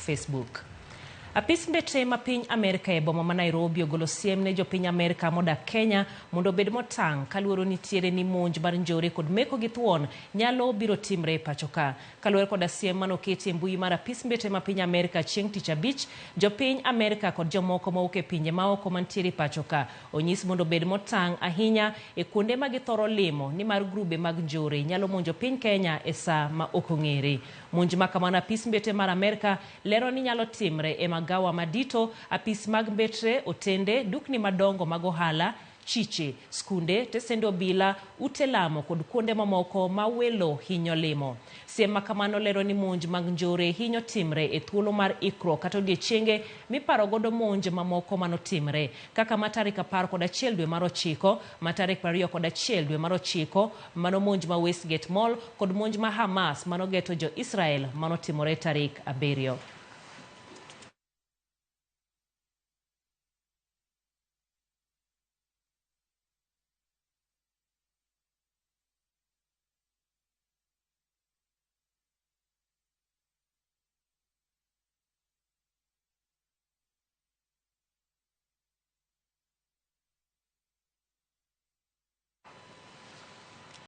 Facebook. Apis mbetre ma piny Amerika e boma ma Nairobi ogolo siem ne jopiny Amerika modak Kenya mondo obed motang' kaluoro nitiere ni monj mar njore kod meko gi thuon nyalo biro timre e pacho ka. Kaluore koda siem manoketi e mbui mar apis mbetre ma piny Amerika chieng' tich abich, jopiny Amerika kod jomoko mawuok e pinje maoko mantiere pacho ka onyis mondo obed motang' ahinya e kuonde ma githoro limo nimar grube mag njore nyalo monjo piny Kenya e saa ma ok ong'ere. Monj ma kamano apis mbetre mar Amerika lero ni nyalo timre e magawa madito, apis mag mbetre, otende, dukni madongo mag ohala, chiche, skunde, tesende obila, ute lamo kod kuonde mamoko ma welo hinyo limo. Siem makamano lero ni monj mag njore hinyo timre e thuolo mar ikruok kata odiechienge miparo godo monj mamoko manotimre kaka ma tarik 11 dwe mar 9, ma tarik 21 dwe mar 9, mano monj ma Westgate Mall kod monj ma Hamas manogeto jo Israel manotimore tarik 7.